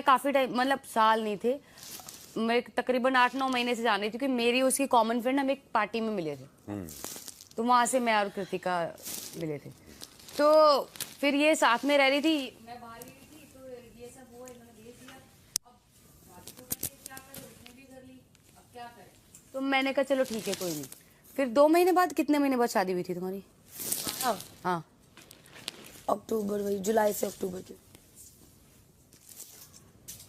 काफी टाइम, मतलब साल नहीं थे, मैं तकरीबन 8-9 महीने से जान रही थी, क्योंकि मेरी उसकी कॉमन फ्रेंड, हम एक पार्टी में मिले थे, तो वहां से मैं और कृतिका मिले थे। तो फिर ये साथ में रह रही थी, मैं बाहर गई थी, तो ये सब हुआ, इन्होंने भेज दिया। अब शादी तो करके क्या करें, उसने भी कर ली, अब क्या करें। तो मैंने कहा चलो ठीक है, कोई नहीं। फिर 2 महीने बाद, कितने महीने बाद शादी हुई थी तुम्हारी? हाँ, अक्टूबर, वही जुलाई से अक्टूबर के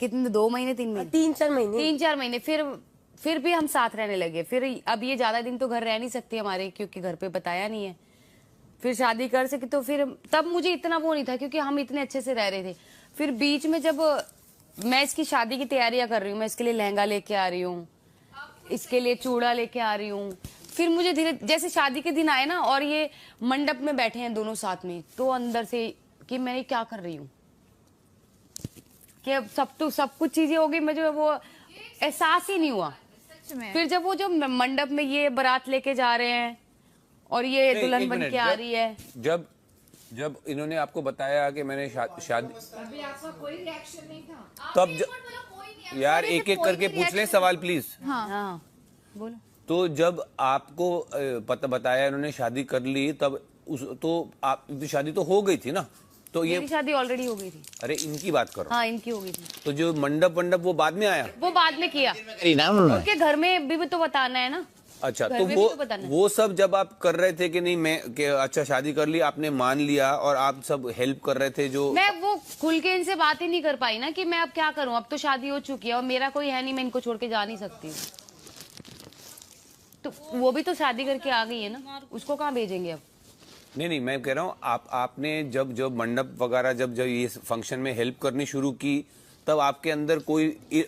कितने, 2 महीने 3 महीने 3-4 महीने 3-4 महीने। फिर भी हम साथ रहने लगे। फिर अब ये ज्यादा दिन तो घर रह नहीं सकती हमारे, क्योंकि घर पे बताया नहीं है। फिर शादी कर सके तो फिर तब मुझे इतना वो नहीं था, क्योंकि हम इतने अच्छे से रह रहे थे। फिर बीच में जब मैं इसकी शादी की तैयारियां कर रही हूँ, मैं इसके लिए लहंगा लेके आ रही हूँ, इसके लिए चूड़ा लेके आ रही हूँ, फिर मुझे धीरे, जैसे शादी के दिन आए ना और ये मंडप में बैठे हैं दोनों साथ में, तो अंदर से कि मैं क्या कर रही हूँ, कि अब सब कुछ चीजें हो गई, मुझे वो एहसास ही नहीं हुआ। फिर जब वो जो मंडप में ये बारात लेके जा रहे हैं और ये दुल्हन बन के आ रही है, जब इन्होंने आपको बताया कि मैंने शादी, अभी आपका कोई रिएक्शन नहीं था तब यार एक एक करके पूछ लें सवाल प्लीज। हाँ बोलो। तो जब आपको पता बताया इन्होंने शादी कर ली, तब तो आप शादी तो हो गई थी ना? तो ये मेरी शादी ऑलरेडी हो गई थी। अरे इनकी बात करो। हाँ, इनकी हो गई थी। तो जो मंडप वो बाद में आया? वो बाद में किया, उनके घर में भी तो बताना है ना। अच्छा, तो वो सब जब आप कर रहे थे कि नहीं, मैं कि अच्छा शादी कर ली, आपने मान लिया और आप सब हेल्प कर रहे थे, जो मैं वो खुल के इनसे बात ही नहीं कर पाई ना कि मैं अब क्या करूं, अब तो शादी हो चुकी है और मेरा कोई है नहीं, मैं इनको छोड़ के जा नहीं सकती। तो वो भी तो शादी करके आ गई है ना, उसको कहाँ भेजेंगे अब? नहीं, मैं कह रहा हूँ आपने जब मंडप वगैरह जब ये फंक्शन में हेल्प करनी शुरू की, तब आपके अंदर कोई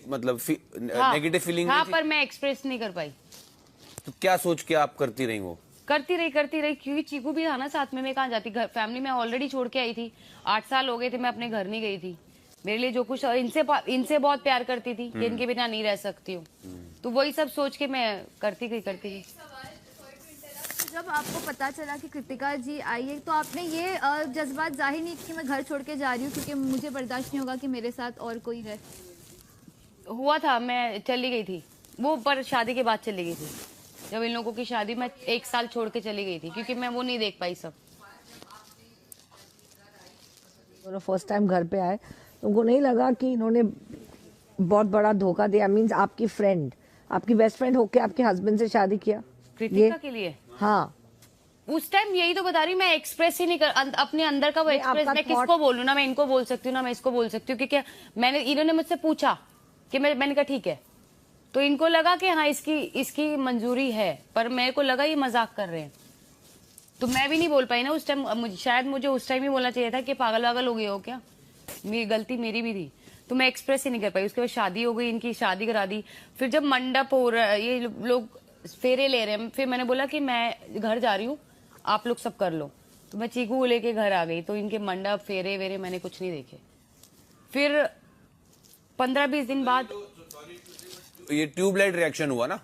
मतलब नेगेटिव फीलिंग हाँ, थी? पर मैं एक्सप्रेस नहीं कर पाई। तो क्या सोच के आप करती रही? वो करती रही, क्योंकि चीकू भी था ना साथ में, मैं कहाँ जाती, घर फैमिली में ऑलरेडी छोड़ के आई थी। 8 साल हो गए थे, मैं अपने घर नहीं गई थी। मेरे लिए जो कुछ, इनसे बहुत प्यार करती थी कि इनके बिना नहीं रह सकती हूँ, तो वही सब सोच के मैं करती गई। जब आपको पता चला कि कृतिका जी आई है, तो आपने ये जज्बात जाहिर नहीं कि मैं घर छोड़ के जा रही हूँ क्योंकि मुझे बर्दाश्त नहीं होगा कि मेरे साथ और कोई है? हुआ था, मैं चली गई थी वो, पर शादी के बाद चली गई थी। जब इन लोगों की शादी, मैं 1 साल छोड़ के चली गई थी, क्योंकि मैं वो नहीं देख पाई सब। दोनों फर्स्ट टाइम घर पे आए, तुमको नहीं लगा कि इन्होंने बहुत बड़ा धोखा दिया? मींस आपकी फ्रेंड, आपकी बेस्ट फ्रेंड होके आपके हस्बैंड से शादी किया कृतिका के लिए? हाँ, उस टाइम यही तो बता रही हूँ, मैं एक्सप्रेस ही नहीं कर, अपने अंदर का वो एक्सप्रेस, मैं किसको बोलूँ ना, मैं इनको बोल सकती हूँ ना, मैं इसको बोल सकती हूँ, क्योंकि इन्होंने मुझसे पूछा कि मैंने कहा ठीक है, तो इनको लगा कि हाँ इसकी मंजूरी है, पर मेरे को लगा ये मजाक कर रहे हैं, तो मैं भी नहीं बोल पाई ना उस टाइम। शायद मुझे उस टाइम ही बोलना चाहिए था कि पागल वागल हो गए हो क्या, मेरी गलती मेरी भी थी, तो मैं एक्सप्रेस ही नहीं कर पाई। उसके बाद शादी हो गई, इनकी शादी करा दी। फिर जब मंडप हो रहा है, ये लोग फेरे ले रहे हैं, फिर मैंने बोला कि मैं घर जा रही हूँ, आप लोग सब कर लो, तो मैं चीकू को लेके घर आ गई। तो इनके मंडप फेरे वेरे मैंने कुछ नहीं देखे। फिर 15-20 दिन बाद ये ट्यूबलाइट रिएक्शन हुआ ना,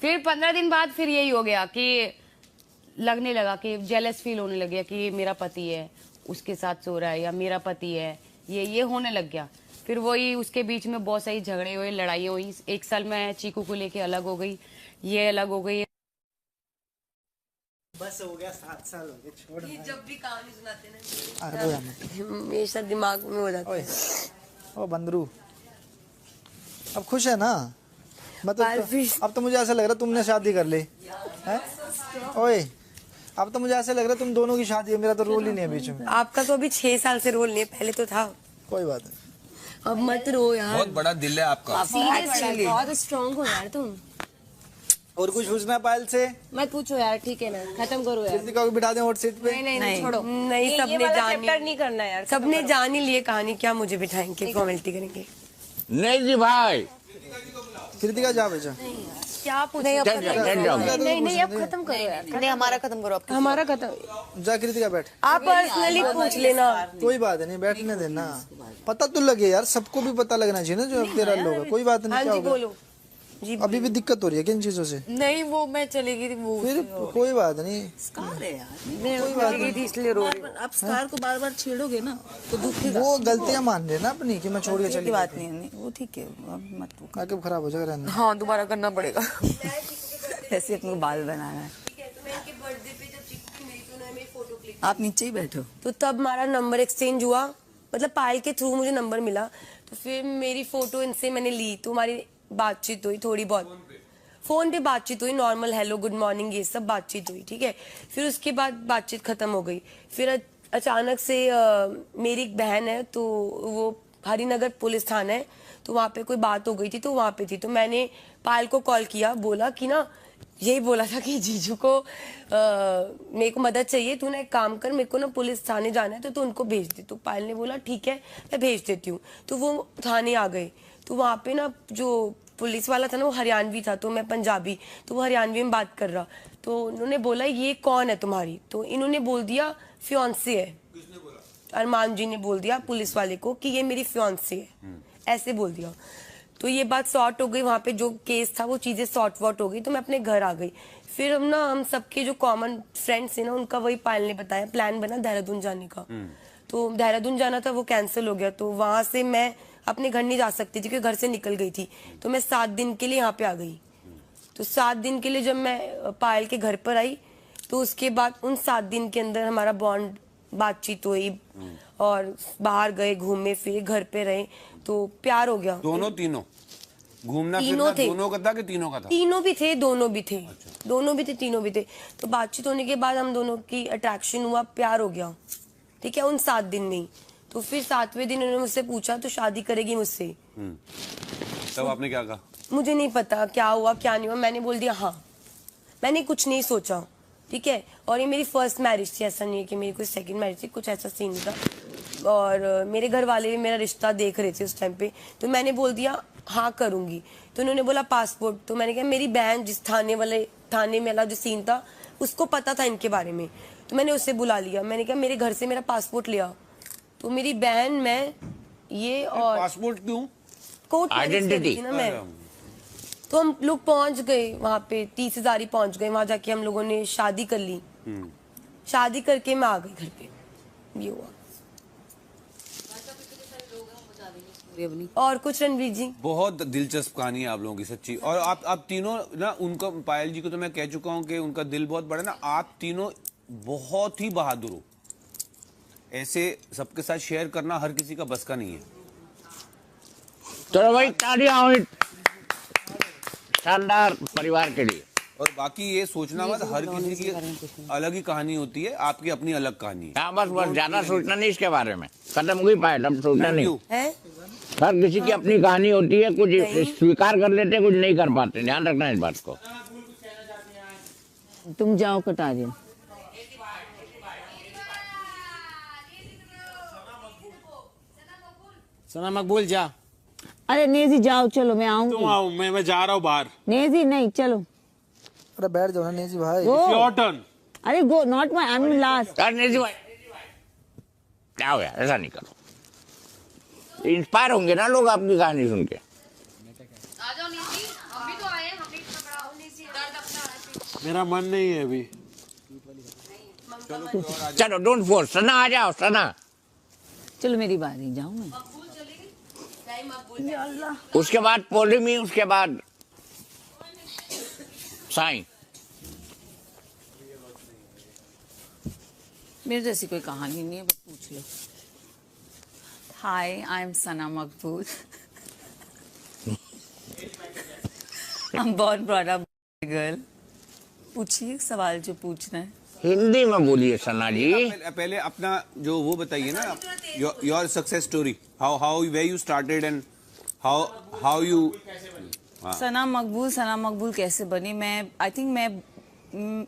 फिर 15 दिन बाद फिर यही हो गया कि लगने लगा कि जेलस फील होने लग गया कि ये मेरा पति है, उसके साथ सो रहा है, या मेरा पति है, ये होने लग गया। फिर वही उसके बीच में बहुत सारी झगड़े हुए, लड़ाई हुई। 1 साल मैं चीकू को लेके अलग हो गई, ये अलग हो गई। बस हो गया, 7 साल हो गए, छोड़। जब भी कहानी सुनाते ना हमेशा दिमाग में हो जाता है। ओ बंदरू, अब खुश है ना? मतलब अब तो मुझे ऐसा लग रहा है तुमने शादी कर ली है। ओए, अब तो मुझे ऐसा लग रहा है तुम दोनों की शादी है, मेरा तो रोल ही नहीं है बीच में। आपका तो अभी 6 साल से रोल नहीं है, पहले तो था। कोई बात नहीं, अब मत रो यार, बहुत बड़ा दिल है आपका। सीरियसली बहुत स्ट्रांग हो यार तुम। और कुछ पूछना पायल से? मत पूछो यार, ठीक है ना, खत्म करो यार। कृतिका को बिठा दें हॉट सीट पे? नहीं छोड़ो, नहीं सबने जान नहीं करना यार, सबने जान ही लिए कहानी, क्या मुझे बिठाएंगे, फॉर्मेलिटी करेंगे? नहीं जी भाई, कृतिका जा बेचा। क्या पूछ नहीं, अब खत्म करो यार, नहीं हमारा खत्म करो, हमारा खत्म। जा कृतिका बैठ, आप पर्सनली पूछ लेना। कोई बात नहीं, बैठने देना, पता तो लगे यार, सबको भी पता लगना चाहिए ना जो अब तेरा लोग है। कोई बात नहीं, क्या होगा? जी अभी भी दिक्कत हो रही है किन चीजों से? नहीं, वो मैं चली गई थी, वो फिर कोई बात नहीं, स्कार है यार। मैं चली गई थी इसलिए रो रही हूँ। आप स्कार को बार बार छेड़ोगे ना तो दुखेगा। वो गलतियां मान रहे ना अपनी कि मैं छोड़ के चली की बात नहीं है, वो ठीक है, अब मत वो। आगे खराब हो जाएगा रहने। हाँ, दोबारा करना पड़ेगा। ऐसे अपने को बाल बनाना है। आप नीचे ही बैठो। तो तब हमारा नंबर एक्सचेंज हुआ, मतलब पायल के थ्रू मुझे नंबर मिला, तो फिर मेरी फोटो इनसे मैंने ली, तो हमारी बातचीत हुई थोड़ी बहुत, फोन पे बातचीत हुई, नॉर्मल हेलो गुड मॉर्निंग ये सब बातचीत हुई, ठीक है। फिर उसके बाद बातचीत खत्म हो गई। फिर अचानक से मेरी एक बहन है, तो वो हरिनगर पुलिस थाना है, तो वहाँ पे कोई बात हो गई थी, तो वहाँ पे थी, तो मैंने पायल को कॉल किया, बोला कि ना, यही बोला था कि जीजू को मेरे को मदद चाहिए, तू ना एक काम कर, मेरे को ना पुलिस थाने जाना है, तो तू उनको भेज दे। तो पायल ने बोला ठीक है मैं भेज देती हूँ। तो वो थाने आ गए, तो वहाँ पे ना जो पुलिस वाला था ना वो हरियाणवी था, तो मैं पंजाबी, तो वो हरियाणवी में बात कर रहा, तो उन्होंने बोला ये कौन है तुम्हारी, तो इन्होंने बोल दिया फियांसे है। किसने बोला? अरमान जी ने बोल दिया पुलिस वाले को कि ये मेरी फियांसे है, ऐसे बोल दिया। तो ये बात सॉर्ट हो गई, वहाँ पे जो केस था वो चीजें सॉर्ट वॉट हो गई, तो मैं अपने घर आ गई। फिर हम सबके जो कॉमन फ्रेंड्स थे ना, उनका वही पायल ने बताया, प्लान बना देहरादून जाने का। तो देहरादून जाना था, वो कैंसिल हो गया, तो वहां से मैं अपने घर नहीं जा सकती थी क्योंकि घर से निकल गई थी, तो मैं 7 दिन के लिए यहाँ पे आ गई। तो 7 दिन के लिए जब मैं पायल के घर पर आई, तो उसके बाद उन 7 दिन के अंदर हमारा बॉन्ड, बातचीत हुई और बाहर गए, घूमे फिरे, घर पे रहे, तो प्यार हो गया। दोनों तीनों घूमना तीनों फिरना थे। दोनों का था कि तीनों का था? तीनों भी थे, दोनों भी थे। अच्छा। दोनों भी थे, तीनों भी थे। तो बातचीत होने के बाद हम दोनों की अट्रैक्शन हुआ, प्यार हो गया, ठीक है, उन 7 दिन में। तो फिर 7वें दिन उन्होंने मुझसे पूछा तो शादी करेगी मुझसे। तब आपने क्या कहा? मुझे नहीं पता क्या हुआ क्या नहीं हुआ, मैंने बोल दिया हाँ, मैंने कुछ नहीं सोचा, ठीक है। और ये मेरी फर्स्ट मैरिज थी, ऐसा नहीं है कि मेरी कोई सेकंड मैरिज थी, कुछ ऐसा सीन था। और मेरे घर वाले भी मेरा रिश्ता देख रहे थे उस टाइम पे, तो मैंने बोल दिया हाँ करूंगी। तो उन्होंने बोला पासपोर्ट, तो मैंने कहा मेरी बहन जिस थाने में वाला जो सीन था उसको पता था इनके बारे में, तो मैंने उससे बुला लिया, मैंने कहा मेरे घर से मेरा पासपोर्ट लिया। तो मेरी बहन, मैं, ये और पासपोर्ट क्यों? कोर्ट आइडेंटिटी ना मैं, तो हम लोग पहुंच गए वहाँ पे, 30 हज़ारी पहुंच गए वहां, जाके हम लोगों ने शादी कर ली। शादी करके मैं आ गई घर पे, ये हुआ। और कुछ रणवीर जी, बहुत दिलचस्प कहानी है आप लोगों की, सच्ची। और आप तीनों ना, उनका, पायल जी को तो मैं कह चुका हूँ कि उनका दिल बहुत बड़ा ना, आप तीनों बहुत ही बहादुर हो। ऐसे सबके साथ शेयर करना हर किसी का बस का नहीं है। चलो भाई, तालियां हो शानदार परिवार के लिए। और बाकी ये सोचना मत, हर किसी की अलग ही कहानी होती है, आपकी अपनी अलग कहानी है। हाँ, बस ज्यादा सोचना नहीं इसके बारे में, खत्म हो गई पायल, अब सोचना नहीं है हर किसी की अपनी कहानी होती है, कुछ स्वीकार कर लेते, कुछ नहीं कर पाते, ध्यान रखना इस बात को। तुम जाओ कटारिया। सना मकबूल जा। अरे नेजी जाओ, चलो मैं आऊंगी। तुम आओ, मैं जा रहा हूँ बाहर। नेजी नहीं, चलो। अरे बैठ जाओ ना नेजी भाई। Your turn. अरे go, not my, I am last. Neji भाई क्या हो यार, ऐसा नहीं करो, इंस्पायर होंगे ना लोग आपकी कहानी सुन के। मेरा मन नहीं है अभी। चलो डोंट फोर्स, सना आ जाओ, सना। चलो मेरी बारी, जाऊं मैं। उसके बाद पोलिमी, उसके बाद साईं। मेरे जैसी कोई कहानी नहीं है, बस पूछ लो। हाय, आई am Sana Maqbool. I am born brought up girl. पूछिए सवाल जो पूछना है। हिंदी में बोलिए सना जी। पहले अपना जो वो बताइए ना, your success story, how were you started and how you. Sana Maqbool कैसे बनी? मैं आई थिंक मैं